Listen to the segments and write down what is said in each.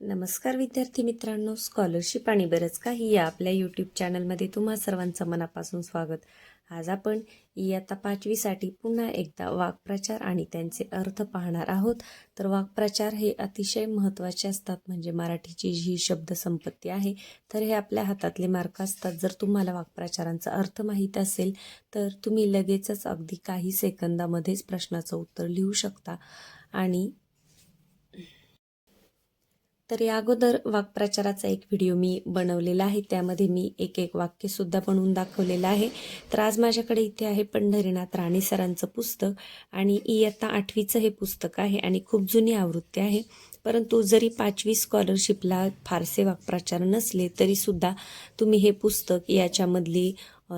नमस्कार विद्यार्थी मित्रांनो, स्कॉलरशिप आणि बरंच काही या आपल्या यूट्यूब चॅनलमध्ये तुम्हा सर्वांचं मनापासून स्वागत. आज आपण इयत्ता 5वीसाठी पुन्हा एकदा वाक्प्रचार आणि त्यांचे अर्थ पाहणार आहोत. तर वाक्प्रचार हे अतिशय महत्त्वाचे असतात, म्हणजे मराठीची जी शब्दसंपत्ती आहे तर हे आपल्या हातातले मार्क असतात. जर तुम्हाला वाक्प्रचारांचा अर्थ माहीत असेल तर तुम्ही लगेचच अगदी काही सेकंदामध्येच प्रश्नाचं उत्तर लिहू शकता. आणि तर या अगोदर वाक्प्रचाराचा एक व्हिडिओ मी बनवलेला आहे, त्यामध्ये मी एक वाक्यसुद्धा बनवून दाखवलेलं आहे. तर आज माझ्याकडे इथे आहे पंढरीनाथ राणे सरांचं पुस्तक आणि इयत्ता 8वीचं हे पुस्तक आहे आणि खूप जुनी आवृत्ती आहे. परंतु जरी 5वी स्कॉलरशिपला फारसे वाक्प्रचार नसले तरीसुद्धा तुम्ही हे पुस्तक याच्यामधली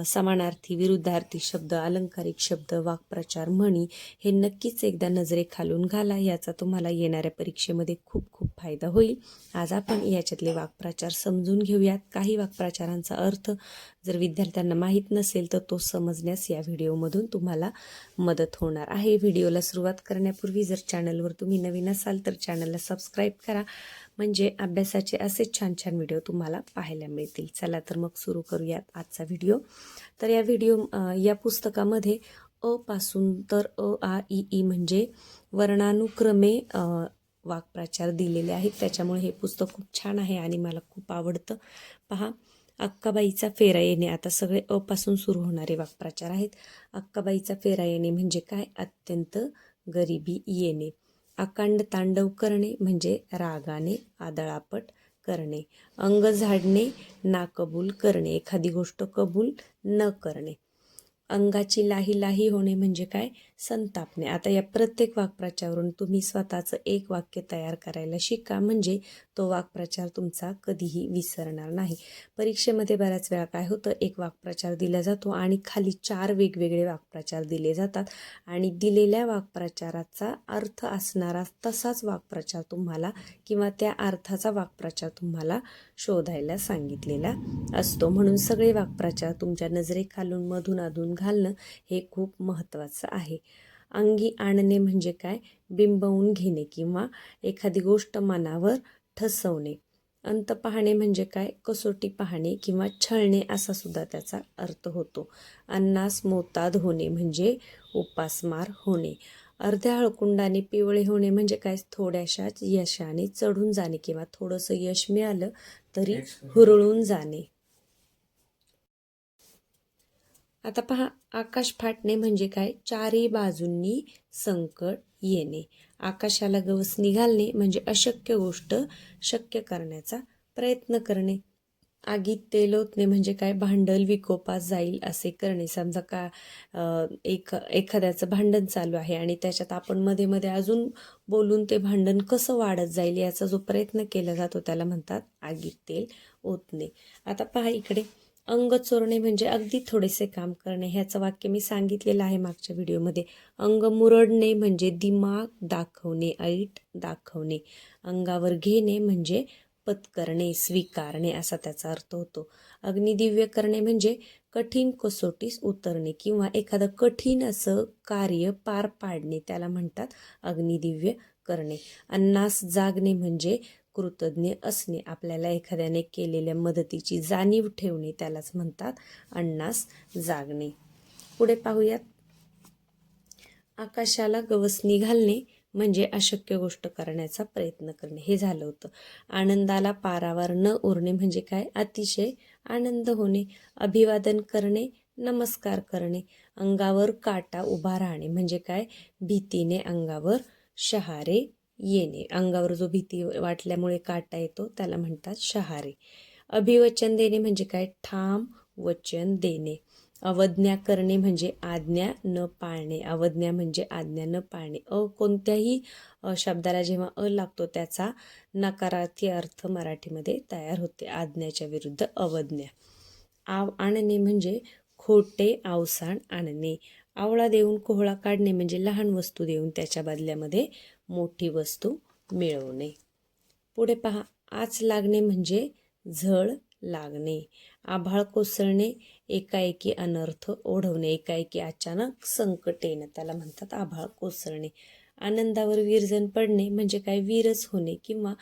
समानार्थी, विरुद्धार्थी शब्द, अलंकारिक शब्द, वाक्प्रचार, म्हणी हे नक्कीच एकदा नजरेखालून घाला. याचा तुम्हाला येणाऱ्या परीक्षेमध्ये खूप खूप फायदा होईल. आज आपण याच्यातले वाक्प्रचार समजून घेऊयात. काही वाक्प्रचारांचा अर्थ जर विद्यार्थ्यांना माहीत नसेल तर तो समजण्यास या व्हिडिओमधून तुम्हाला मदत होणार आहे. व्हिडिओला सुरुवात करण्यापूर्वी जर चॅनलवर तुम्ही नवीन असाल तर चॅनलला सबस्क्राईब करा, म्हणजे अभ्यासाचे असे छान छान व्हिडिओ तुम्हाला पाहायला मिळतील. चला तर मग सुरू करूयात आजचा व्हिडिओ. तर या पुस्तकामध्ये अ पासून तर अ आ इ ई म्हणजे वर्णानुक्रमे वाक्प्रचार दिलेले आहेत. त्याच्यामुळे हे पुस्तक खूप छान आहे आणि मला खूप आवडतं. पहा, अक्काबाईचा फेरा येणे. आता सगळे अ पासून सुरू होणारे वाक्प्रचार आहेत. अक्काबाईचा फेरा येणे म्हणजे काय? अत्यंत गरिबी येणे. अकांड तांडव करणे म्हणजे रागाने आदळापट करणे. अंग झाडणे, नाकबूल करणे, एखादी गोष्ट कबूल न करणे. अंगाची लाही लाही होणे म्हणजे काय? संतापणे. आता या प्रत्येक वाक्प्रचारावरून तुम्ही स्वतःचं एक वाक्य तयार करायला शिका, म्हणजे तो वाक्प्रचार तुमचा कधीही विसरणार नाही. परीक्षेमध्ये बऱ्याच वेळा काय होतं, एक वाक्प्रचार दिला जातो आणि खाली 4 वेगवेगळे वाक्प्रचार दिले जातात आणि दिलेल्या वाक्प्रचाराचा अर्थ असणारा तसाच वाक्प्रचार तुम्हाला किंवा त्या अर्थाचा वाक्प्रचार तुम्हाला शोधायला सांगितलेला असतो. म्हणून सगळे वाक्प्रचार तुमच्या नजरेखालून मधून अधून घालणं हे खूप महत्त्वाचं आहे. अंगी आणणे म्हणजे काय? बिंबवून घेणे किंवा एखादी गोष्ट मनावर ठसवणे. अंत पाहणे म्हणजे काय? कसोटी पाहणे किंवा छळणे असा सुद्धा त्याचा अर्थ होतो. अन्नास मोताद होणे म्हणजे उपासमार होणे. अर्ध्या हळकुंडाने पिवळे होणे म्हणजे काय? थोड्याशा यशाने चढून जाणे किंवा थोडंसं यश मिळालं तरी हुरळून जाणे. आता पहा, आकाश फाटणे म्हणजे काय? चारी बाजूंनी संकट येणे. आकाशाला गवसणी घालणे म्हणजे अशक्य गोष्ट शक्य करण्याचा प्रयत्न करणे. आगीत तेल ओतणे म्हणजे काय? भांडण विकोपास जाईल असे करणे. समजा का एखाद्याचं भांडण चालू आहे आणि त्याच्यात आपण मध्ये मध्ये अजून बोलून ते भांडण कसं वाढत जाईल याचा जो प्रयत्न केला जातो त्याला म्हणतात आगीत तेल ओतणे. आता पहा इकडे, अंग चोरणे म्हणजे अगदी थोडेसे काम करणे. ह्याचं वाक्य मी सांगितलेलं आहे मागच्या व्हिडिओमध्ये. अंग मुरडणे म्हणजे दिमाग दाखवणे, ऐट दाखवणे. अंगावर घेणे म्हणजे पत्करणे, स्वीकारणे असा त्याचा अर्थ होतो. अग्निदिव्य करणे म्हणजे कठीण कसोटीस उतरणे किंवा एखादं कठीण असं कार्य पार पाडणे, त्याला म्हणतात अग्निदिव्य करणे. अन्नास जागणे म्हणजे कृतज्ञ असणे. आपल्याला एखाद्याने केलेल्या मदतीची जाणीव ठेवणे, त्यालाच म्हणतात अन्नास जागणे. पुढे पाहूयात. आकाशाला गवसणी घालणे म्हणजे अशक्य गोष्ट करण्याचा प्रयत्न करणे. हे झालं होतं. आनंदाला पारावार न उरणे म्हणजे काय? अतिशय आनंद होणे. अभिवादन करणे, नमस्कार करणे. अंगावर काटा उभा राहणे म्हणजे काय? भीतीने अंगावर शहारे येणे. अंगावर जो भीती वाटल्यामुळे काटा येतो त्याला म्हणतात शहारे. अभिवचन देणे म्हणजे काय? ठाम वचन देणे. अवज्ञा करणे म्हणजे आज्ञा न पाळणे. अवज्ञा म्हणजे आज्ञा न पाळणे. कोणत्याही शब्दाला जेव्हा लागतो त्याचा नकारार्थी अर्थ मराठीमध्ये तयार होते. आज्ञाच्या विरुद्ध अवज्ञा. आणणे म्हणजे खोटे अवसान आणणे. आवळा देऊन कोहळा काढणे म्हणजे लहान वस्तू देऊन त्याच्या बदल्यामध्ये मोठी वस्तू मिळवणे. पुढे पहा, आच लागणे म्हणजे झळ लागणे. आभाळ कोसळणे, एकाएकी अनर्थ ओढवणे. एकाएकी अचानक संकट येणं त्याला म्हणतात आभाळ कोसळणे. आनंदावर विरजण पडणे म्हणजे काय? विरस होणे किंवा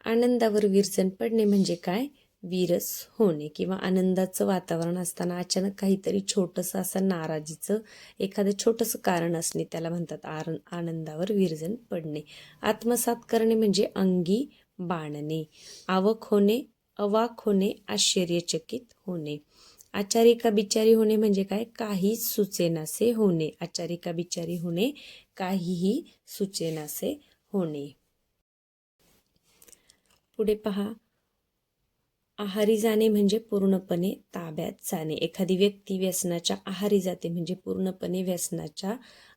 आनंदावर विरजण पडणे म्हणजे काय? विरस होणे किंवा आनंदाचं वातावरण असताना अचानक काहीतरी छोटंसं असं नाराजीचं एखादं छोटंसं कारण असणे त्याला म्हणतात आनंदावर विरजण पडणे. आत्मसात करणे म्हणजे अंगी बाणणे. आवक होणे, अवाक होणे, आश्चर्यचकित होणे. आचारी का बिचारी होणे म्हणजे काय? काहीच सुचेनासे होणे. आचारी का बिचारी होणे, काहीही सुचेनासे होणे. पुढे पहा, आहारी जाणे म्हणजे पूर्णपणे ताब्यात जाणे. एखादी व्यक्ती व्यसनाच्या आहारी जाते म्हणजे पूर्णपणे व्यसनाच्या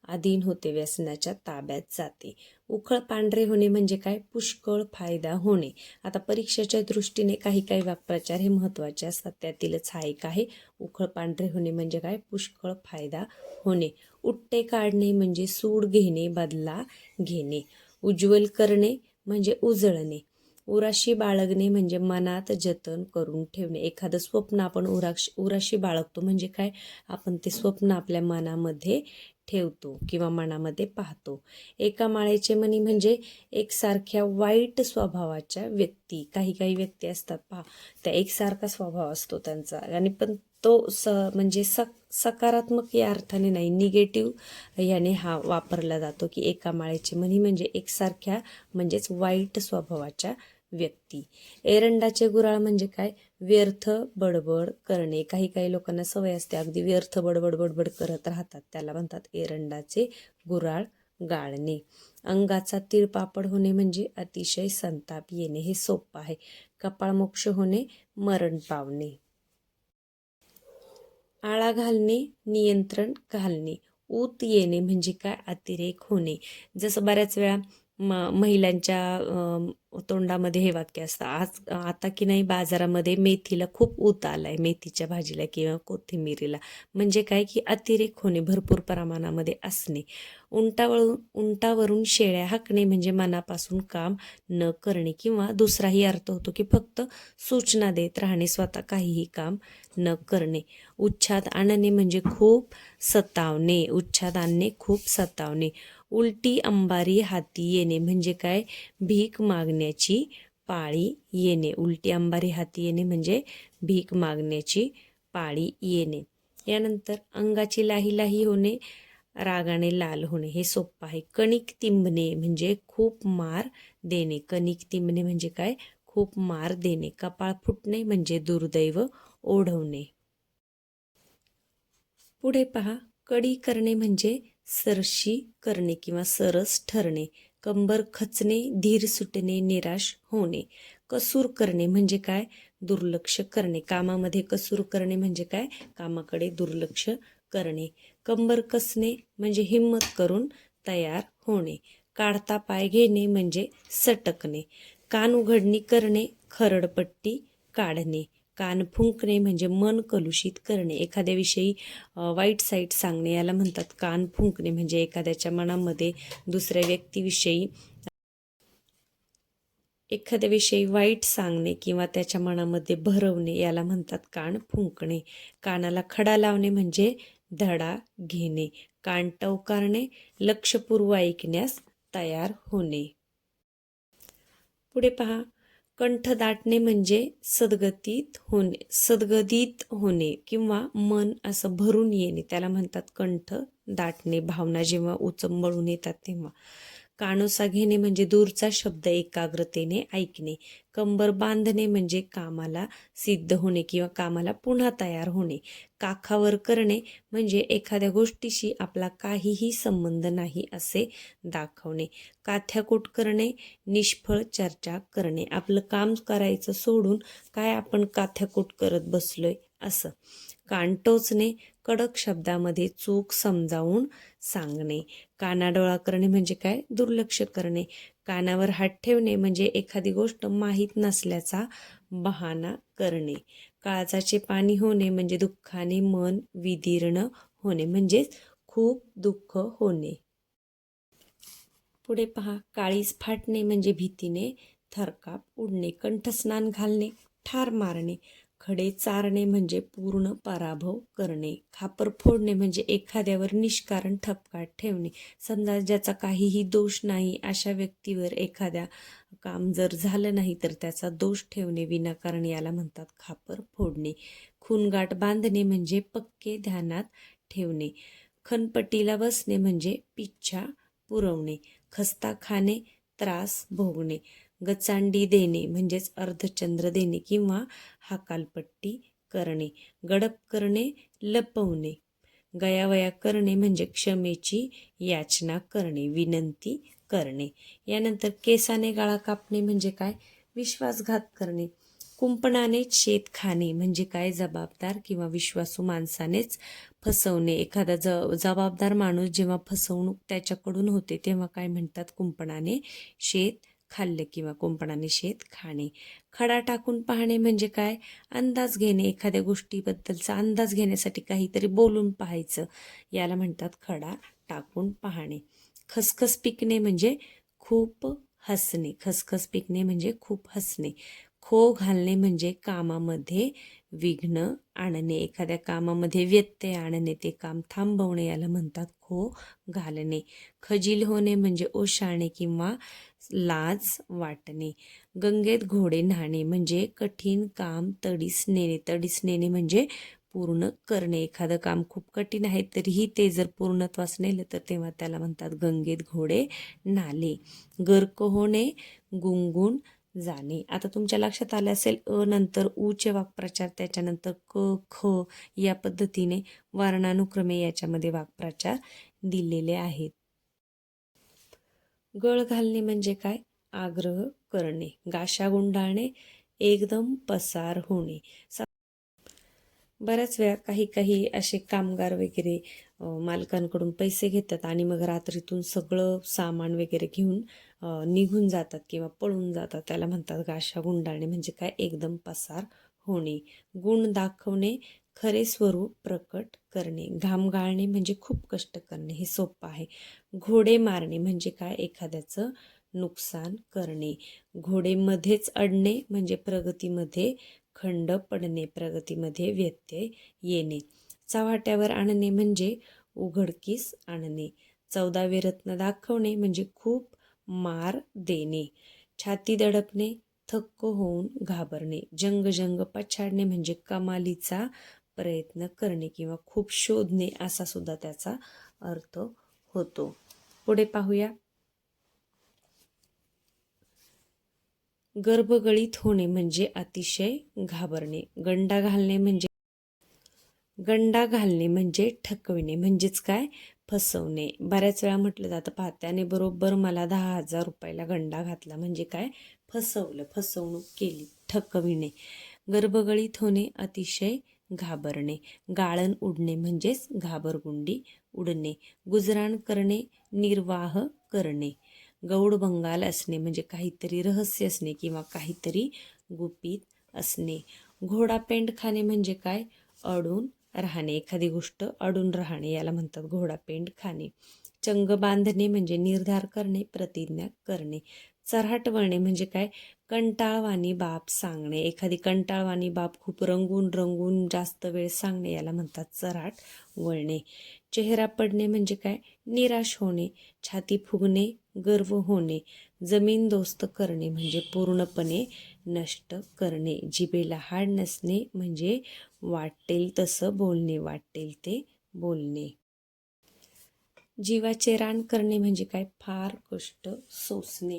अधीन होते, व्यसनाच्या ताब्यात जाते. उखळ पांढरे होणे म्हणजे काय? पुष्कळ फायदा होणे. आता परीक्षेच्या दृष्टीने काही काही वाक्प्रचार हे महत्त्वाचे असतात, त्यातीलच हा एक आहे. उखळ पांढरे होणे म्हणजे काय? पुष्कळ फायदा होणे. उट्टे काढणे म्हणजे सूड घेणे, बदला घेणे. उज्ज्वल करणे म्हणजे उजळणे. उराशी बाळगणे म्हणजे मनात जतन करून ठेवणे. एखादं स्वप्न आपण उराशी बाळगतो म्हणजे काय? आपण ते स्वप्न आपल्या मनामध्ये ठेवतो किंवा मनामध्ये पाहतो. एका माळेचे मणी म्हणजे एकसारख्या वाईट स्वभावाच्या व्यक्ती. काही काही व्यक्ती असतात पहा, त्या एकसारखा स्वभाव असतो त्यांचा, आणि पण तो म्हणजे सकारात्मक या अर्थाने नाही, निगेटिव्ह याने हा वापरला जातो की एका माळेचे मणी म्हणजे एकसारख्या म्हणजेच वाईट स्वभावाच्या व्यक्ती. एरंडाचे गुराळ म्हणजे काय? व्यर्थ बडबड करणे. काही काही लोकांना सवय असते अगदी व्यर्थ बडबड करत राहतात, त्याला म्हणतात एरंडाचे गुराळ गाळणे. अंगाचा तिळपापड होणे म्हणजे अतिशय संताप येणे. हे सोपं आहे. कपाळमोक्ष होणे, मरण पावणे. आळा घालणे, नियंत्रण घालणे. ऊत येणे म्हणजे काय? अतिरेक होणे. जसं बऱ्याच वेळा महिलांच्या तोंडामध्ये हे वाक्य असतं, आता की नाही बाजारामध्ये मेथीला खूप ऊत आलाय, मेथीच्या भाजीला किंवा कोथिंबीरीला. म्हणजे काय? की अतिरेक होणे, भरपूर प्रमाणामध्ये असणे. उंटावरून शेळ्या हाकणे म्हणजे मनापासून काम न करणे, किंवा दुसराही अर्थ होतो की फक्त सूचना देत राहणे, स्वतः काहीही काम न करणे. उच्छाद आणणे म्हणजे खूप सतावणे. उच्छाद आणणे, खूप सतावणे. उलटी अंबारी हाती येणे म्हणजे काय? भीक मागण्याची पाळी येणे. उलटी अंबारी हाती येणे म्हणजे भीक मागण्याची पाळी येणे. यानंतर अंगाची लाही लाही होणे, रागाने लाल होणे. हे सोपं आहे. कणिक तिंबणे म्हणजे खूप मार देणे. कणिक तिंबणे म्हणजे काय? खूप मार देणे. कपाळ फुटणे म्हणजे दुर्दैव ओढवणे. पुढे पहा, कडी करणे म्हणजे सरशी करणे किंवा सरस ठरणे. कंबर खचणे, धीर सुटणे, निराश होणे. कसूर करणे म्हणजे काय? दुर्लक्ष करणे. कामामध्ये कसूर करणे म्हणजे काय? कामाकडे दुर्लक्ष करणे. कंबर कसणे म्हणजे हिम्मत करून तयार होणे. काढता पाय घेणे म्हणजे सटकणे. कान उघडणी करणे, खरडपट्टी काढणे. कान फुंकणे म्हणजे मन कलुषित करणे. एखाद्याविषयी वाईट साईट सांगणे याला म्हणतात कान फुंकणे. म्हणजे एखाद्याच्या मनामध्ये दुसऱ्या व्यक्तीविषयी वाईट सांगणे किंवा त्याच्या मनामध्ये भरवणे याला म्हणतात कान फुंकणे. कानाला खडा लावणे म्हणजे धडा घेणे. कान टवकारणे, लक्षपूर्व ऐकण्यास तयार होणे. पुढे पहा, कंठ दाटणे म्हणजे सद्गदित होणे किंवा मन असं भरून येणे, त्याला म्हणतात कंठ दाटणे. भावना जेव्हा उचंबळून येतात तेव्हा. कानोसा घेणे म्हणजे दूरचा शब्द एकाग्रतेने ऐकणे. कंबर बांधणे म्हणजे कामाला सिद्ध होणे किंवा कामाला पुन्हा तयार होणे. काखावर करणे म्हणजे एखाद्या गोष्टीशी आपला काहीही संबंध नाही असे दाखवणे. काथ्याकूट करणे, निष्फळ चर्चा करणे. आपलं काम करायचं सोडून काय आपण काथ्याकूट करत बसलोय असं. कान टोचणे, कडक शब्दामध्ये चूक समजावून सांगणे. कानाडोळा करणे म्हणजे काय? दुर्लक्ष करणे. कानावर हात ठेवणे म्हणजे एखादी गोष्ट माहीत नसल्याचा बहाणा करणे. काळजाचे पाणी होणे म्हणजे दुःखाने मन विदीर्ण होणे, म्हणजेच खूप दुःख होणे. पुढे पहा, काळीज फाटणे म्हणजे भीतीने थरकाप उडणे. कंठस्नान घालणे, ठार मारणे. खडे चारणे म्हणजे पूर्ण पराभव करणे. खापर फोडणे म्हणजे एखाद्यावर निष्कारण ठपका ठेवणे. समजा ज्याचा काहीही दोष नाही अशा व्यक्तीवर एखाद्या काम जर झालं नाही तर त्याचा दोष ठेवणे विनाकारण याला म्हणतात खापर फोडणे. खूनगाठ बांधणे म्हणजे पक्के ध्यानात ठेवणे. खनपट्टीला बसणे म्हणजे पिच्छा पुरवणे. खस्ता खाणे त्रास भोगणे. गचांडी देणे म्हणजेच अर्धचंद्र देणे किंवा हाकालपट्टी करणे. गडप करणे लपवणे. गयावया करणे म्हणजे क्षमेची याचना करणे, विनंती करणे. यानंतर केसाने गळा कापणे म्हणजे काय? विश्वासघात करणे. कुंपणाने शेत खाणे म्हणजे काय? जबाबदार किंवा विश्वासू माणसानेच फसवणे. एखादा जबाबदार माणूस जेव्हा फसवणूक त्याच्याकडून होते तेव्हा काय म्हणतात? कुंपणाने शेत खाल्लं किंवा कुंपणाने शेत खाणे. खडा टाकून पाहणे म्हणजे काय? अंदाज घेणे. एखाद्या गोष्टीबद्दलचा अंदाज घेण्यासाठी काहीतरी बोलून पाहायचं, याला म्हणतात खडा टाकून पाहणे. खसखस पिकणे म्हणजे खूप हसणे. खसखस पिकणे म्हणजे खूप हसणे. खो घालणे म्हणजे कामामध्ये विघ्न आणणे. एखाद्या कामामध्ये व्यत्यय आणणे, ते काम थांबवणे, याला म्हणतात खो घालणे. खजील होणे म्हणजे ओशाळणे किंवा लाज वाटणे. गंगेत घोडे न्हाणे म्हणजे कठीण काम तडीस नेणे. तडीस नेणे म्हणजे पूर्ण करणे. एखादं काम खूप कठीण आहे तरीही ते जर पूर्णत्वास नेलं तर तेव्हा त्याला म्हणतात गंगेत घोडे न्हाले. गर्क होणे गुंगून जाणे. आता तुमच्या लक्षात आले असेल नंतर चे वाक्प्रचार, त्याच्यानंतर क ख या पद्धतीने वर्णानुक्रमे याच्यामध्ये वाक्प्रचार दिलेले आहेत. गळ घालणे म्हणजे काय? आग्रह करणे. गाशा गुंडाळणे एकदम पसार होणे. बऱ्याच वेळा काही असे कामगार वगैरे मालकांकडून पैसे घेतात आणि मग रात्रीतून सगळं सामान वगैरे घेऊन निघून जातात किंवा पळून जातात. त्याला म्हणतात गाशा गुंडाळणे. म्हणजे काय? एकदम पसार होणे. गुण दाखवणे खरे स्वरूप प्रकट करणे. घाम गाळणे म्हणजे खूप कष्ट करणे. हे सोपं आहे. घोडे मारणे म्हणजे काय? एखाद्याचं नुकसान करणे. घोडेमध्येच अडणे म्हणजे प्रगतीमध्ये खंड पडणे, प्रगतीमध्ये व्यत्यय येणे. चव्हाट्यावर आणणे म्हणजे उघडकीस आणणे. 14वे रत्न दाखवणे म्हणजे खूप मार देणे. छाती दडपणे थक्क होऊन घाबरणे. जंग पछाडणे म्हणजे कमालीचा प्रयत्न करणे किंवा खूप शोधणे असा सुद्धा त्याचा अर्थ होतो. पुढे पाहूया. गर्भगळीत होणे म्हणजे अतिशय घाबरणे. गंडा घालणे म्हणजे ठकविणे. म्हणजेच काय? फसवणे. बऱ्याच वेळा म्हटलं जातं, पहा त्याने बरोबर मला 10,000 रुपयाला गंडा घातला. म्हणजे काय? फसवलं, फसवणूक केली, ठकविणे. गर्भगळीत होणे अतिशय घाबरणे. गाळण उडणे म्हणजेच घाबरगुंडी उडणे. गुजराण करणे निर्वाह करणे. गौड बंगाल असणे म्हणजे काहीतरी रहस्य असणे किंवा काहीतरी गुपित असणे. घोडापेंड खाणे म्हणजे काय? अडून राहणे. एखादी गोष्ट अडून राहणे, याला म्हणतात घोडापेंड खाणे. चंग बांधणे म्हणजे निर्धार करणे, प्रतिज्ञा करणे. चऱ्हाट वळणे म्हणजे काय? कंटाळवाणी बाब सांगणे. एखादी कंटाळवाणी बाब खूप रंगून जास्त वेळ सांगणे, याला म्हणतात चऱ्हाट वळणे. चेहरा पडणे म्हणजे काय? निराश होणे. छाती फुगणे गर्व होणे. जमीनदोस्त करणे म्हणजे पूर्णपणे नष्ट करणे. जिभेला हाड नसणे म्हणजे वाटेल तसं बोलणे, वाटेल ते बोलणे. जीवाचे रान करणे म्हणजे काय? फार कष्ट सोसणे.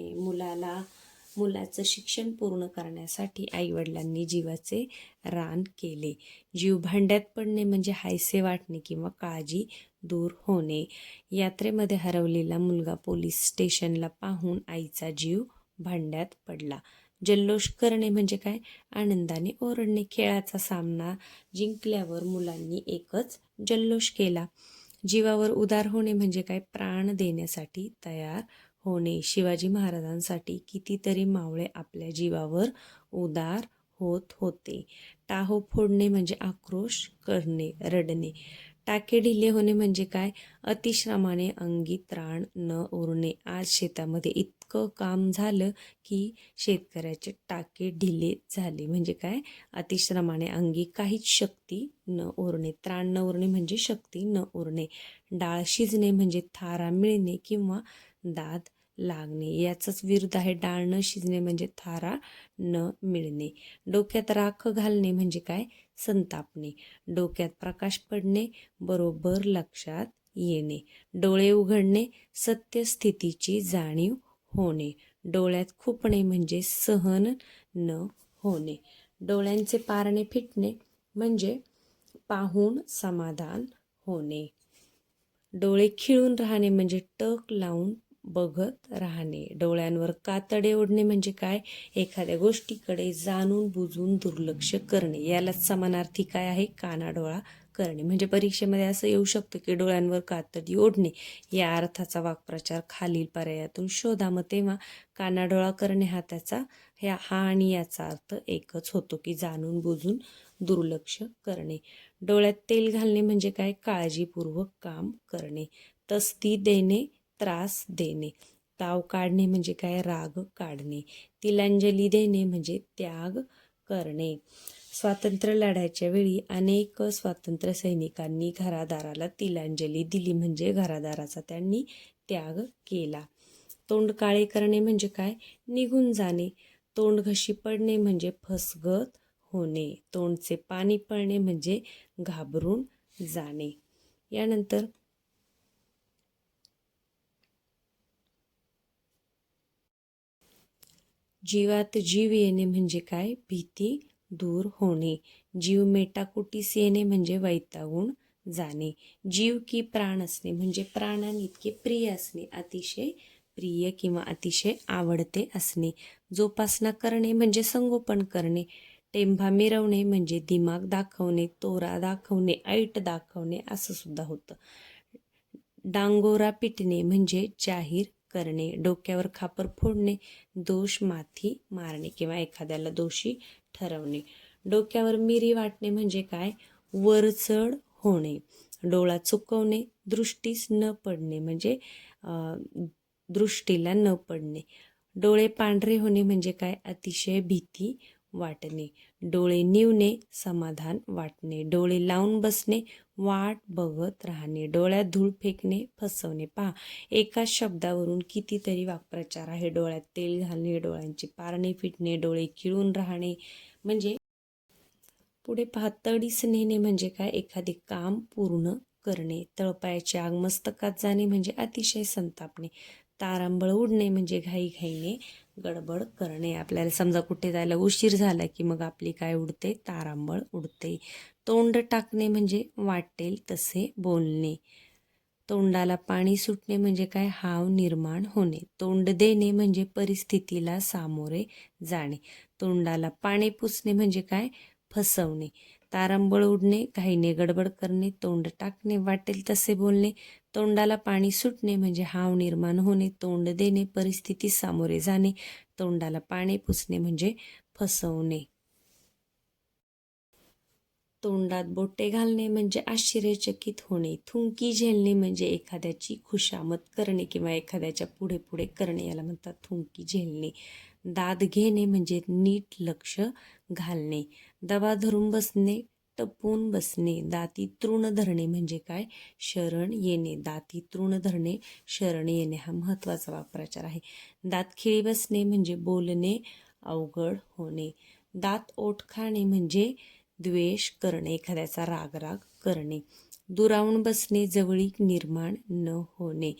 मुलाचं शिक्षण पूर्ण करण्यासाठी आईवडिलांनी जीवाचे रान केले. जीव भांड्यात पडणे म्हणजे हायसे वाटणे किंवा काळजी दूर होणे. यात्रेमध्ये हरवलेला मुलगा पोलीस स्टेशनला पाहून आईचा जीव भांड्यात पडला. जल्लोष करणे म्हणजे काय? आनंदाने ओरडणे. खेळाचा सामना जिंकल्यावर मुलांनी एकच जल्लोष केला. जीवावर उदार होणे म्हणजे काय? प्राण देण्यासाठी तयार होणे. शिवाजी महाराजांसाठी कितीतरी मावळे आपल्या जीवावर उदार होत होते. टाहो फोडणे म्हणजे आक्रोश करणे, रडणे. टाके ढिले होणे म्हणजे काय? अतिश्रमाने अंगी त्राण न उरणे. आज शेतामध्ये इतकं काम झालं की शेतकऱ्याचे टाके ढिले झाले. म्हणजे काय? अतिश्रमाने अंगी काहीच शक्ती न उरणे. त्राण न उरणे म्हणजे शक्ती न उरणे. डाळ शिजणे म्हणजे थारा मिळणे किंवा दाद लागणे. याचंच विरुद्ध आहे डाळ न शिजणे म्हणजे थारा न मिळणे. डोक्यात राख घालणे म्हणजे काय? संतापणे. डोक्यात प्रकाश पडणे, बरोबर लक्षात येणे. डोळे उघडणे, सत्य स्थितीची जाणीव होणे. डोळ्यात खुपणे म्हणजे सहन न होणे. डोळ्यांचे पारणे फिटणे म्हणजे पाहून समाधान होणे. डोळे खिळून राहणे म्हणजे टक लावून बघत राहणे. डोळ्यांवर कातडे ओढणे म्हणजे काय? एखाद्या गोष्टीकडे जाणून बुजून दुर्लक्ष करणे. यालाच समानार्थी काय आहे? कानाडोळा करणे. म्हणजे परीक्षेमध्ये असं येऊ शकतं की डोळ्यांवर कातडी ओढणे या अर्थाचा वाक्प्रचार खालील पर्यायातून शोधा. मग तेव्हा कानाडोळा करणे हा आणि याचा अर्थ एकच होतो की जाणून बुजून दुर्लक्ष करणे. डोळ्यात तेल घालणे म्हणजे काय? काळजीपूर्वक काम करणे. तस्ती देणे, त्रास देणे. ताव काढणे म्हणजे काय? राग काढणे. तिलांजली देणे म्हणजे त्याग करणे. स्वातंत्र्य लढ्याच्या वेळी अनेक स्वातंत्र्य सैनिकांनी घरादाराला तिलांजली दिली म्हणजे घरादाराचा त्यांनी त्याग केला. तोंड काळे करणे म्हणजे काय? निघून जाणे. तोंड घशी पडणे म्हणजे फसगत होणे. तोंडचे पाणी पळणे म्हणजे घाबरून जाणे. यानंतर जीवात जीव येणे म्हणजे काय? भीती दूर होणे. जीव मेटाकुटीस येणे म्हणजे वैतागून जाणे. जीव की प्राण असणे म्हणजे प्राणांइतके प्रिय असणे, अतिशय प्रिय किंवा अतिशय आवडते असणे. जोपासना करणे म्हणजे संगोपन करणे. टेंभा मिरवणे म्हणजे दिमाग दाखवणे, तोरा दाखवणे, ऐट दाखवणे असं सुद्धा होतं. डांगोरा पिटणे म्हणजे जाहीर करणे. डोक्यावर खापर फोडणे, दोष माथी मारणे किंवा एखाद्याला दोषी ठरवणे. डोक्यावर मिरी वाटणे म्हणजे काय? वरचढ होणे. डोळा चुकवणे, दृष्टीस न पडणे म्हणजे दृष्टीला न पडणे. डोळे पांढरे होणे म्हणजे काय? अतिशय भीती वाटणे. डोळे निवणे, समाधान वाटणे. डोळे लावून बसणे, वाट बघत राहणे. डोळ्यात धूळ फेकणे, फसवणे. पहा, एकाच शब्दावरून कितीतरी वाक्प्रचार आहे. डोळ्यात तेल घालणे, डोळ्यांचे पारणे फिटणे, डोळे खिळून राहणे. म्हणजे पुढे पहा, तडीस नेणे म्हणजे काय? एखादे काम पूर्ण करणे. तळपायाची आग मस्तकात जाणे म्हणजे अतिशय संतापणे. तारांबळ उडणे म्हणजे घाईघाईने गडबड करणे. आपल्याला समजा कुठे जायला उशीर झाला की मग आपली काय उडते? तारांबळ उडते. तोंड टाकणे म्हणजे वाटेल तसे बोलणे. तोंडाला पाणी सुटणे म्हणजे काय? हाव निर्माण होणे. तोंड देणे म्हणजे परिस्थितीला सामोरे जाणे. तोंडाला पाणी पुसणे म्हणजे काय? फसवणे. तारांबळ उडणे, घाईने गडबड करणे. तोंड टाकणे, वाटेल तसे बोलणे. तोंडाला पाणी सुटणे म्हणजे हाव निर्माण होणे. तोंड देणे, परिस्थितीस सामोरे जाणे. तोंडाला पाणी पुसणे म्हणजे फसवणे. तोंडात बोटे घालणे म्हणजे आश्चर्यचकित होणे. थुंकी झेलणे म्हणजे एखाद्याची खुशामत करणे किंवा एखाद्याच्या पुढे पुढे करणे, याला म्हणतात थुंकी झेलणे. दाद घेणे म्हणजे नीट लक्ष घालणे. दबा धरून बसणे, टपून बसणे. दाती तृण धरणे म्हणजे काय? शरण येणे. दाती तृण धरणे, शरण येणे हा महत्त्वाचा वाक्प्रचार आहे. दात खिळी बसणे म्हणजे बोलणे अवघड होणे. दात ओठ खाणे म्हणजे द्वेष करणे, एखाद्याचा राग करणे. दुरावून बसणे, जवळीक निर्माण न होणे.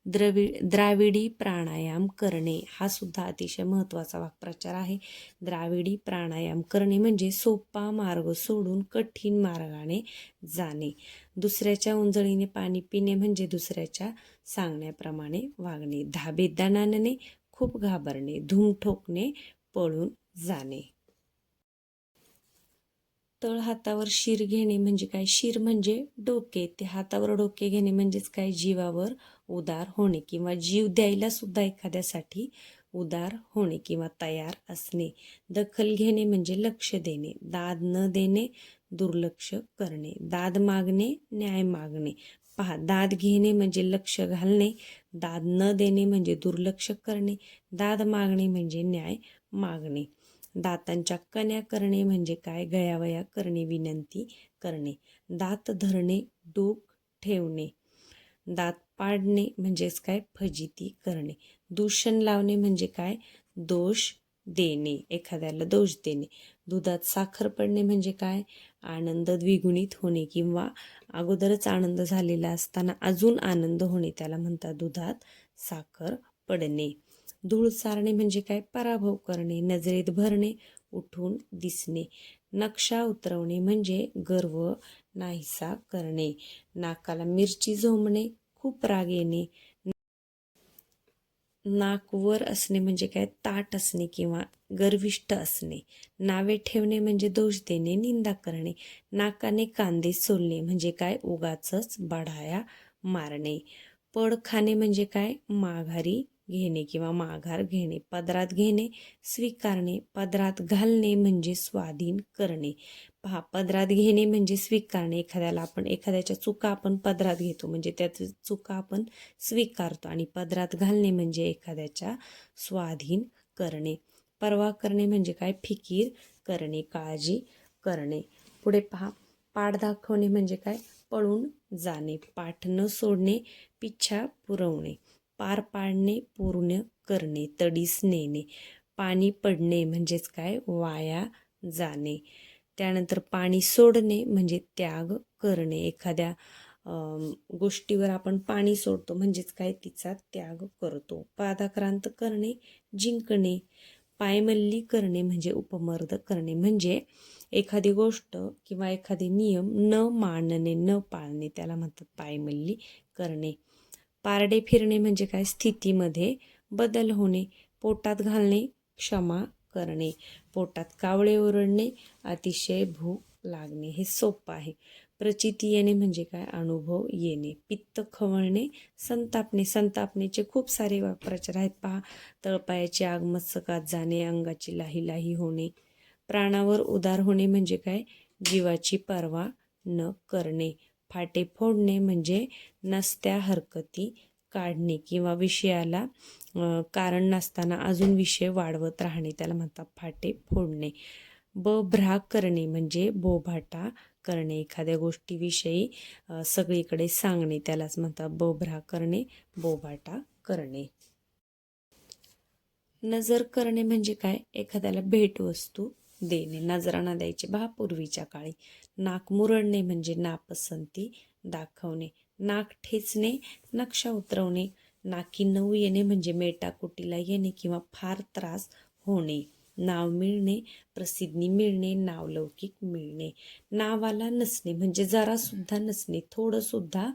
द्राविडी प्राणायाम करणे हा सुद्धा अतिशय महत्त्वाचा वाक्प्रचार आहे. द्राविडी प्राणायाम करणे म्हणजे सोपा मार्ग सोडून कठीण मार्गाने जाणे. दुसऱ्याच्या उंजळीने पाणी पिणे म्हणजे दुसऱ्याच्या सांगण्याप्रमाणे वागणे. धाबेदार आणणे, खूप घाबरणे. धूम ठोकणे, पळून जाणे. तळ हातावर शिर घेणे म्हणजे काय? शिर म्हणजे डोके, ते हातावर डोके घेणे म्हणजेच काय? जीवावर उदार होणे किंवा जीव द्यायला सुद्धा एखाद्यासाठी उदार होणे किंवा तयार असणे. दखल घेणे म्हणजे लक्ष देणे. दाद न देणे, दुर्लक्ष करणे. दाद मागणे, न्याय मागणे. पहा, दाद घेणे म्हणजे लक्ष घालणे. दाद न देणे म्हणजे दुर्लक्ष करणे. दाद मागणे म्हणजे न्याय मागणे. दातांच्या कण्या करणे म्हणजे काय? गयावया करणे, विनंती करणे. दात धरणे, डूक ठेवणे. दात पाडणे म्हणजेच काय फजिती करणे. दूषण लावणे म्हणजे काय दोष देणे, एखाद्याला दोष देणे. दुधात साखर पडणे म्हणजे काय आनंद द्विगुणित होणे किंवा अगोदरच आनंद झालेला असताना अजून आनंद होणे, त्याला म्हणतात दुधात साखर पडणे. धूळ सारणे म्हणजे काय पराभव करणे. नजरेत भरणे उठून दिसणे. नक्षा उतरवणे म्हणजे गर्व नाहीसा करणे. नाकाला मिरची झोंबणे खूप राग येणे. नाक वर असणे म्हणजे काय ताठ असणे किंवा गर्विष्ठ असणे. नावे ठेवणे म्हणजे दोष देणे निंदा करणे. नाकाने कांदे सोलणे म्हणजे काय उगाचच बढाया मारणे. पड खाणे म्हणजे काय माघारी घेणे किंवा माघार घेणे. पदरात घेणे स्वीकारणे. पदरात घालणे म्हणजे स्वाधीन करणे. पहा, पदरात घेणे म्हणजे स्वीकारणे. एखाद्याच्या चुका आपण पदरात घेतो म्हणजे त्याची चुका आपण स्वीकारतो. आणि पदरात घालणे म्हणजे एखाद्याच्या स्वाधीन करणे. परवा करणे म्हणजे काय फिकीर करणे, काळजी करणे. पुढे पहा, पाठ दाखवणे म्हणजे काय पळून जाणे. पाठ न सोडणे पिच्छा पुरवणे. पार पाडणे पूर्ण करणे, तडीस नेणे. पाणी पडणे म्हणजेच काय वाया जाणे. त्यानंतर पाणी सोडणे म्हणजे त्याग करणे. एखाद्या गोष्टीवर आपण पाणी सोडतो म्हणजेच काय तिचा त्याग करतो. पादाक्रांत करणे जिंकणे. पायमल्ली करणे म्हणजे उपमर्द करणे, म्हणजे एखादी गोष्ट किंवा एखादे नियम न मानणे, न पाळणे, त्याला म्हणतात पायमल्ली करणे. पारडे फिरणे म्हणजे काय स्थितीमध्ये बदल होणे. पोटात घालणे क्षमा करणे. पोटात कावळे ओरडणे अतिशय भूक लागणे. हे सोपं आहे. प्रचिती येणे म्हणजे काय अनुभव येणे. पित्त खवळणे संतापणे. संतापणेचे खूप सारे प्रचार आहेत पहा. तळपायाची आग मस्तकात जाणे, अंगाची लाही लाही होणे. प्राणावर उदार होणे म्हणजे काय जीवाची पर्वा न करणे. फाटे फोडणे म्हणजे नसत्या हरकती काढणे किंवा विषयाला कारण नसताना अजून विषय वाढवत राहणे, त्याला म्हणतात फाटे फोडणे. बभ्राक करणे म्हणजे बोभाटा करणे. एखाद्या गोष्टीविषयी सगळीकडे सांगणे, त्यालाच म्हणतात बभ्राक करणे, बोभाटा करणे. नजर करणे म्हणजे काय एखाद्याला भेटवस्तू देणे. नजराना द्यायचे पूर्वीच्या काळी. नाक मुरडणे म्हणजे नापसंती दाखवणे. नाक ठेचणे नक्षा उतरवणे. नाकी नऊ येणे म्हणजे मेटाकुटीला येणे किंवा फार त्रास होणे. नाव मिळणे प्रसिद्धी मिळणे, नावलौकिक मिळणे. नावाला नसणे म्हणजे जरा सुद्धा नसणे, थोडं सुद्धा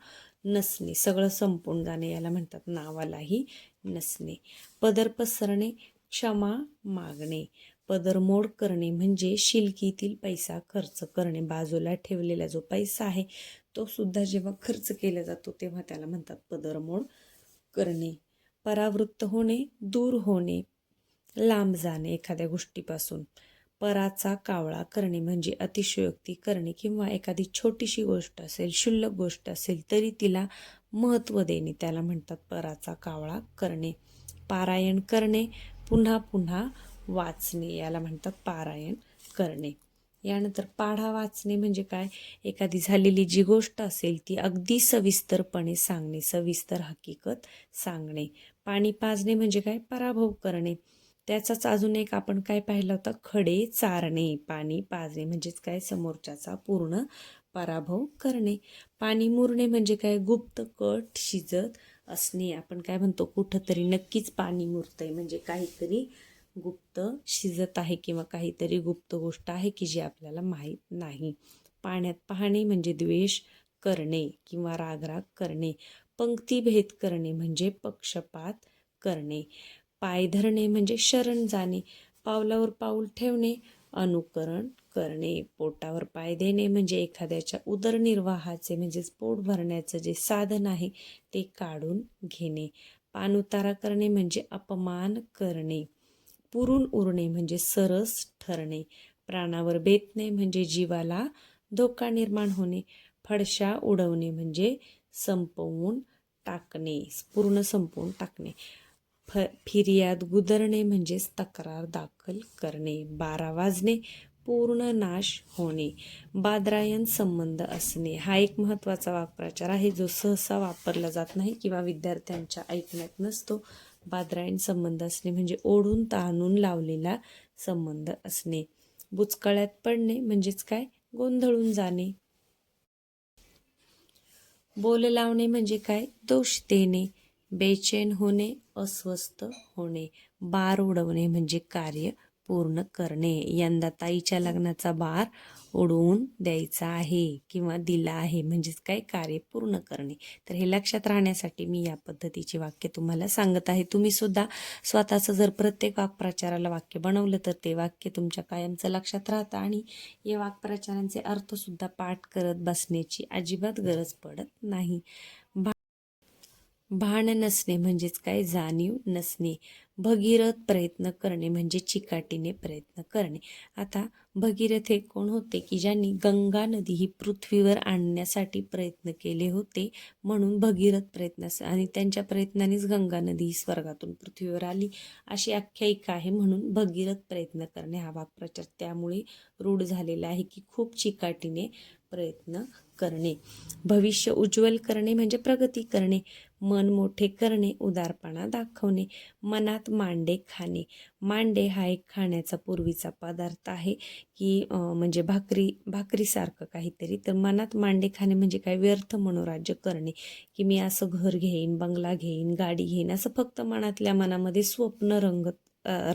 नसणे, सगळं संपून जाणे, याला म्हणतात नावालाही नसणे. पदर पसरणे क्षमा मागणे. पदरमोड करणे म्हणजे शिलकीतील पैसा खर्च करणे. बाजूला ठेवलेला जो पैसा आहे तो सुद्धा जेव्हा खर्च केला जातो तेव्हा त्याला म्हणतात पदरमोड करणे. परावृत्त होणे दूर होणे, लांब जाणे एखाद्या गोष्टीपासून. पराचा कावळा करणे म्हणजे अतिशयोक्ती करणे किंवा एखादी छोटीशी गोष्ट असेल, क्षुल्लक गोष्ट असेल तरी तिला महत्त्व देणे, त्याला म्हणतात पराचा कावळा करणे. पारायण करणे पुन्हा पुन्हा वाचणे, याला म्हणतात पारायण करणे. यानंतर पाढा वाचणे म्हणजे काय एखादी झालेली जी गोष्ट असेल ती अगदी सविस्तरपणे सांगणे, सविस्तर हकीकत सांगणे. पाणी पाजणे म्हणजे काय पराभव करणे. त्याचाच अजून एक आपण काय पाहिलं होतं खडे चारणे. पाणी पाजणे म्हणजेच काय समोरच्याचा पूर्ण पराभव करणे. पाणी मुरणे म्हणजे काय गुप्त कट शिजत असणे. आपण काय म्हणतो कुठंतरी नक्कीच पाणी मुरतंय म्हणजे काहीतरी गुप्त शिजत आहे किंवा काहीतरी गुप्त गोष्ट आहे की जी आपल्याला माहीत नाही. पाण्यात पाहणे म्हणजे द्वेष करणे किंवा रागराग करणे. पंक्तीभेद करणे म्हणजे पक्षपात करणे. पाय धरणे म्हणजे शरण जाणे. पावलावर पाऊल ठेवणे अनुकरण करणे. पोटावर पाय देणे म्हणजे एखाद्याच्या उदरनिर्वाहाचे म्हणजेच पोट भरण्याचं जे साधन आहे ते काढून घेणे. पाणउतारा करणे म्हणजे अपमान करणे. पुरून उरणे म्हणजे सरस ठरणे. प्राणावर बेतणे म्हणजे जीवाला धोका निर्माण होणे. फडशा उडवणे म्हणजे संपवून टाकणे, पूर्ण संपवून टाकणे. फिर्याद गुदरणे म्हणजेच तक्रार दाखल करणे. 12 वाजणे पूर्ण नाश होणे. बादरायण संबंध असणे हा एक महत्त्वाचा वाक्प्रचार आहे, जो सहसा वापरला जात नाही किंवा विद्यार्थ्यांच्या ऐकण्यात नसतो. बादरायण संबंध असणे म्हणजे ओढून ताणून लावलेला संबंध असणे. बुचकळ्यात पडणे म्हणजेच काय? गोंधळून जाणे. बोल लावणे म्हणजे काय? दोष देणे. बेचैन होणे, अस्वस्थ होणे. बार उडवणे म्हणजे कार्य पूर्ण करणे. यंदा ताईच्या लग्नाचा बार उडवून द्यायचा आहे किंवा दिला आहे म्हणजेच काय? कार्य पूर्ण करणे. तर हे लक्षात राहण्यासाठी मी या पद्धतीची वाक्य तुम्हाला सांगत आहे. तुम्ही सुद्धा स्वतःचं जर प्रत्येक वाक्प्रचाराला वाक्य बनवलं तर ते वाक्य तुमच्या कायमचं लक्षात राहतं आणि या वाक्प्रचारांचे अर्थसुद्धा पाठ करत बसण्याची अजिबात गरज पडत नाही. भान नसणे म्हणजेच काय? जाणीव नसणे. भगीरथ प्रयत्न करणे म्हणजे चिकाटीने प्रयत्न करणे. आता भगीरथ हे कोण होते की ज्यांनी गंगा नदी ही पृथ्वीवर आणण्यासाठी प्रयत्न केले होते, म्हणून भगीरथ प्रयत्न आणि त्यांच्या प्रयत्नानेच गंगा नदी ही स्वर्गातून पृथ्वीवर आली अशी आख्यायिका आहे. म्हणून भगीरथ प्रयत्न करणे हा वाक्प्रचार त्यामुळे रूढ झालेला आहे की खूप चिकाटीने प्रयत्न करणे. भविष्य उज्ज्वल करणे म्हणजे प्रगती करणे. मन मोठे करणे, उदारपणा दाखवणे. मनात मांडे खाणे. मांडे हा एक खाण्याचा पूर्वीचा पदार्थ आहे की म्हणजे भाकरीसारखं काहीतरी. तर मनात मांडे खाणे म्हणजे काय? व्यर्थ मनोराज्य करणे की मी असं घर घेईन, बंगला घेईन, गाडी घेईन, असं फक्त मनातल्या मनामध्ये स्वप्न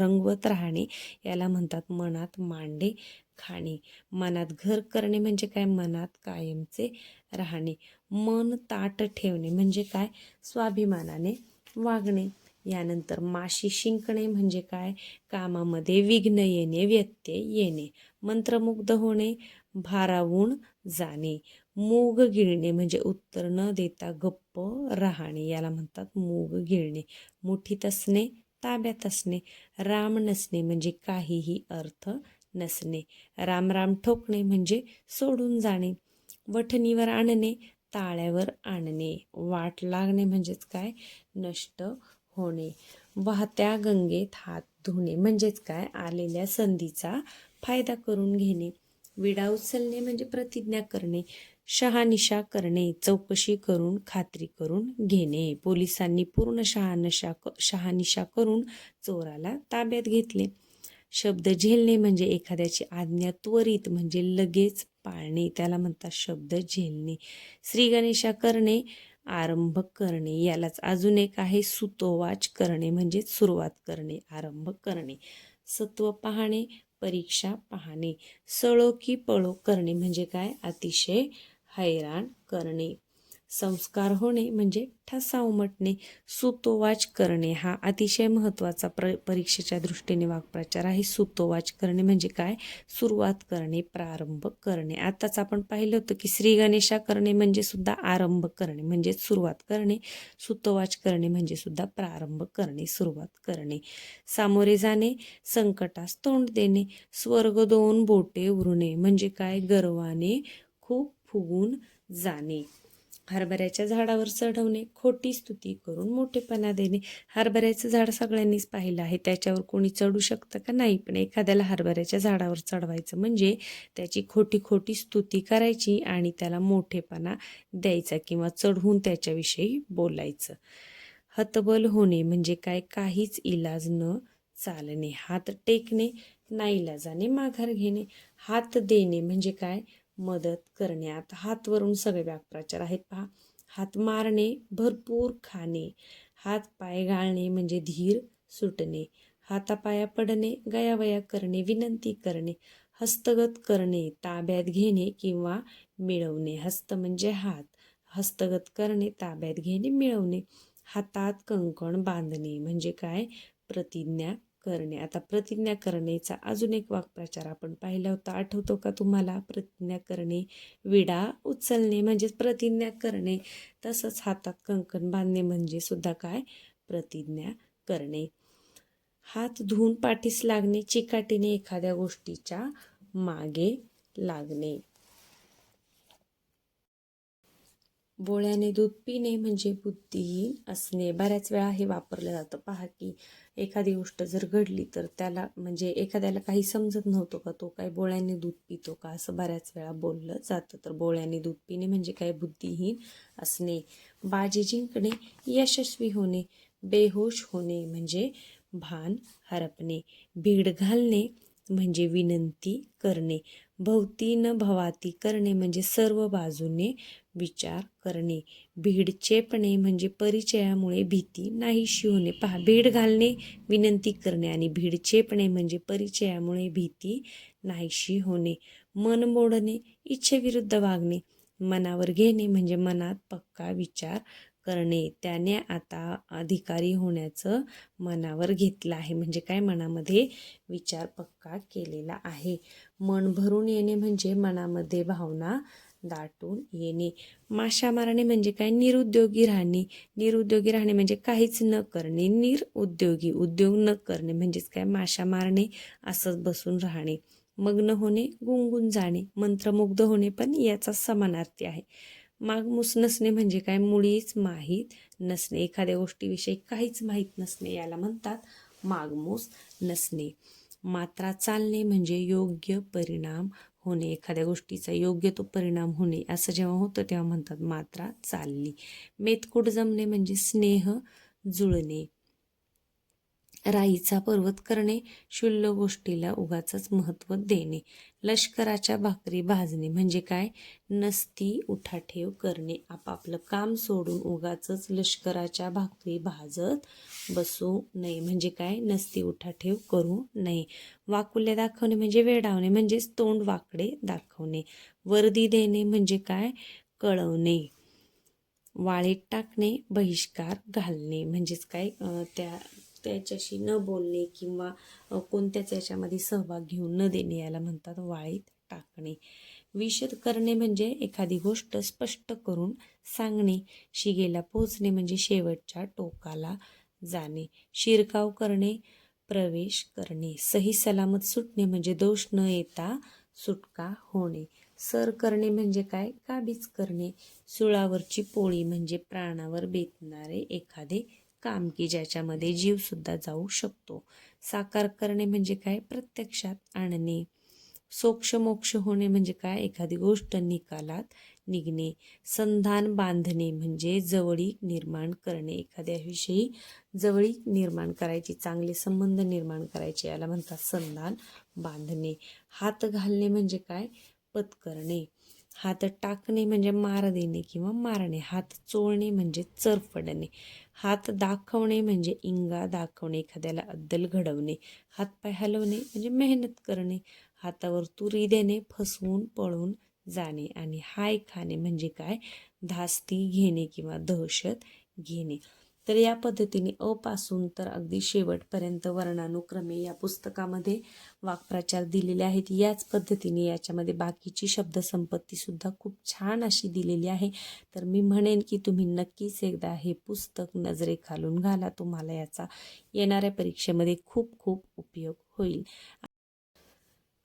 रंगवत राहणे याला म्हणतात मनात मांडे खाणे. मनात घर करणे म्हणजे काय? मनात कायमचे राहणे. मन ताठ ठेवणे म्हणजे काय? स्वाभिमानाने वागणे. यानंतर माशी शिंकणे म्हणजे काय? कामामध्ये विघ्न येणे, व्यत्यय येणे. मंत्रमुग्ध होणे, भारावून जाणे. मूग गिळणे म्हणजे उत्तर न देता गप्प राहणे, याला म्हणतात मूग गिळणे. मुठीत असणे, ताब्यात असणे. राम नसणे म्हणजे काहीही अर्थ नसणे. राम राम ठोकणे म्हणजे सोडून जाणे. वठणीवर आणणे, ताळ्यावर आणणे. वाट लागणे म्हणजेच काय? नष्ट होणे. वाहत्या गंगेत हात धुणे म्हणजेच काय? आलेल्या संधीचा फायदा करून घेणे. विडा उचलणे म्हणजे प्रतिज्ञा करणे. शहानिशा करणे, चौकशी करून खात्री करून घेणे. पोलिसांनी पूर्ण शहानिशा करून चोराला ताब्यात घेतले. शब्द झेलणे म्हणजे एखाद्याची आज्ञा त्वरित म्हणजे लगेच पाळणे, त्याला म्हणतात शब्द झेलणे. श्री गणेशा करणे, आरंभ करणे. यालाच अजून एक आहे सुतोवाच करणे म्हणजे सुरुवात करणे, आरंभ करणे. सत्व पाहणे, परीक्षा पाहणे. सळो की पळो करणे म्हणजे काय? अतिशय हैराण करणे. संस्कार होणे म्हणजे ठसा उमटणे. सुतोवाच करणे हा अतिशय महत्त्वाचा परीक्षेच्या दृष्टीने वाक्प्रचार आहे. सुतोवाच करणे म्हणजे काय? सुरुवात करणे, प्रारंभ करणे. आताच आपण पाहिलं होतं की श्री गणेशा करणे म्हणजे सुद्धा आरंभ करणे म्हणजे सुरुवात करणे. सुतोवाच करणे म्हणजे सुद्धा प्रारंभ करणे, सुरुवात करणे. सामोरे जाणे, संकटास तोंड देणे. स्वर्ग दोन बोटे उरणे म्हणजे काय? गर्वाने खूप फुगून जाणे. हरभऱ्याच्या झाडावर चढवणे, खोटी स्तुती करून मोठेपणा देणे. हरभऱ्याचं झाड सगळ्यांनीच पाहिलं आहे, त्याच्यावर कोणी चढू शकतं का? नाही. पण एखाद्याला हरभऱ्याच्या झाडावर चढवायचं म्हणजे त्याची खोटी स्तुती करायची आणि त्याला मोठेपणा द्यायचा किंवा चढवून त्याच्याविषयी बोलायचं. हतबल होणे म्हणजे काय? काहीच इलाज न चालणे. हात टेकणे, नाईलाजाने माघार घेणे. हात देणे म्हणजे काय? मदत करणे. आता हातवरून सगळे वाक्प्रचार आहेत पहा. हात मारणे, भरपूर खाणे. हात पाय गाळणे म्हणजे धीर सुटणे. हातापाया पडणे, गयावया करणे, विनंती करणे. हस्तगत करणे, ताब्यात घेणे किंवा मिळवणे. हस्त म्हणजे हात, हस्तगत करणे, ताब्यात घेणे, मिळवणे. हातात कंकण बांधणे म्हणजे काय? प्रतिज्ञा करणे. आता प्रतिज्ञा करण्याचा अजून एक वाक्प्रचार आपण पाहिला होता, आठवतो का तुम्हाला? प्रतिज्ञा करणे, विडा उचलणे म्हणजेच प्रतिज्ञा करणे. तसंच हातात कंकण बांधणे म्हणजे सुद्धा काय? प्रतिज्ञा करणे. हात धुवून पाठीस लागणे, चिकाटीने एखाद्या गोष्टीच्या मागे लागणे. बोळ्याने दूध पिणे म्हणजे बुद्धिहीन असणे. बऱ्याच वेळा हे वापरलं जातं. पहा की एखादी गोष्ट जर घडली तर त्याला म्हणजे एखाद्याला काही समजत नव्हतं का, तो काय बोळ्याने दूध पितो का, असं बऱ्याच वेळा बोललं जातं. तर बोळ्याने दूध पिणे म्हणजे काय, बुद्धिहीन असणे. बाजी जिंकणे, यशस्वी होणे. बेहोश होणे म्हणजे भान हरपणे. भीड घालणे म्हणजे विनंती करणे. भवती न भवाती करणे म्हणजे सर्व बाजूने विचार करणे. भीड चेपणे म्हणजे परिचयामुळे भीती नाहीशी होणे. पहा, भीड घालणे, विनंती करणे आणि भीड चेपणे म्हणजे परिचयामुळे भीती नाहीशी होणे. मन मोडणे, इच्छेविरुद्ध वागणे. मनावर घेणे म्हणजे मनात पक्का विचार करणे. त्याने आता अधिकारी होण्याचं मनावर घेतलं आहे. म्हणजे काय, मनामध्ये विचार पक्का केलेला आहे. मन भरून येणे म्हणजे मनामध्ये भावना दाटून येणे. माशा मारणे म्हणजे काय, निरुद्योगी राहणे. निरुद्योगी राहणे म्हणजे काहीच न करणे. निरुद्योगी, उद्योग न करणे म्हणजेच काय, माशा मारणे, असंच बसून राहणे. मग्न होणे, गुंगून जाणे. मंत्रमुग्ध होणे पण याचा समानार्थी आहे. मागमूस नसणे म्हणजे काय, मुळीच माहीत नसणे. एखाद्या गोष्टीविषयी काहीच माहीत नसणे याला म्हणतात मागमूस नसणे. मात्रा चालणे म्हणजे योग्य परिणाम होणे. एखाद्या गोष्टीचा योग्य तो परिणाम होणे असं जेव्हा होतं तेव्हा म्हणतात मात्रा चालली. मेतकूट जमणे म्हणजे स्नेह जुळणे. राईचा पर्वत करणे, शुल्ल गोष्टीला उगाचच महत्त्व देणे. लष्कराच्या भाकरी भाजणे म्हणजे काय, नसती उठाठेव करणे. आपापलं काम सोडून उगाचच लष्कराच्या भाकरी भाजत बसू नये. म्हणजे काय, नसती उठाठेव करू नये. वाकुले दाखवणे म्हणजे वेडावणे म्हणजेच तोंड वाकडे दाखवणे. वर्दी देणे म्हणजे काय, कळवणे. वाळीत टाकणे, बहिष्कार घालणे म्हणजेच काय, त्याच्याशी न बोलणे किंवा कोणत्याच याच्यामध्ये सहभाग घेऊन न देणे याला म्हणतात वाळीत टाकणे. विशद करणे म्हणजे एखादी गोष्ट स्पष्ट करून सांगणे. शिगेला पोहोचणे म्हणजे शेवटच्या टोकाला जाणे. शिरकाव करणे, प्रवेश करणे. सही सलामत सुटणे म्हणजे दोष न येता सुटका होणे. सर करणे म्हणजे काय, काबीज करणे. सुळावरची पोळी म्हणजे प्राणावर बेतणारे एखादे काम की ज्याच्यामध्ये जीव सुद्धा जाऊ शकतो. साकार करणे म्हणजे काय, प्रत्यक्षात आणणे. सोक्ष मोक्ष होणे म्हणजे काय, एखादी गोष्ट निकालात निघणे. संधान बांधणे म्हणजे जवळीक निर्माण करणे. एखाद्याविषयी जवळीक निर्माण करायची, चांगले संबंध निर्माण करायचे याला म्हणतात संधान बांधणे. हात घालणे म्हणजे काय, पत्करणे. हात टाकणे म्हणजे मार देणे किंवा मारणे. हात चोळणे म्हणजे चरफडणे. हात दाखवणे म्हणजे इंगा दाखवणे, एखाद्याला अद्दल घडवणे. हातपाय हलवणे म्हणजे मेहनत करणे. हातावर तुरी देणे, फसवून पळून जाणे. आणि हाय खाणे म्हणजे काय, धास्ती घेणे किंवा दहशत घेणे. तर या पद्धतीने अ पासून तर अगदी शेवटपर्यंत वर्णानुक्रमे या पुस्तकामध्ये वाक्प्रचार दिलेले आहेत. याच पद्धतीने याच्यामध्ये बाकीची शब्दसंपत्ती सुद्धा खूप छान अशी दिलेली आहे. तर मी म्हणेन की तुम्ही नक्कीच एकदा हे पुस्तक नजरेखालून घाला. तुम्हाला याचा येणाऱ्या परीक्षेमध्ये खूप खूप उपयोग होईल.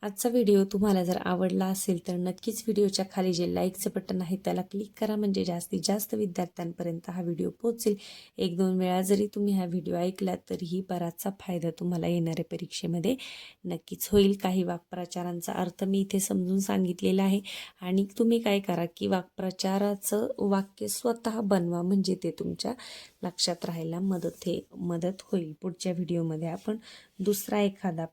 आजचा व्हिडिओ तुम्हाला जर आवडला असेल तर नक्कीच व्हिडिओच्या खाली जे लाईकचं बटन आहे त्याला क्लिक करा, म्हणजे जास्तीत जास्त विद्यार्थ्यांपर्यंत हा व्हिडिओ पोहोचेल. 1-2 वेळा जरी तुम्ही हा व्हिडिओ ऐकला तरीही बराचसा फायदा तुम्हाला येणाऱ्या परीक्षेमध्ये नक्कीच होईल. काही वाक्प्रचारांचा अर्थ मी इथे समजून सांगितलेला आहे आणि तुम्ही काय करा की वाक्प्रचाराचं वाक्य स्वतः बनवा, म्हणजे ते तुमच्या लक्षात राहायला मदत होईल. पुढच्या व्हिडिओमध्ये आपण दुसरा एखादा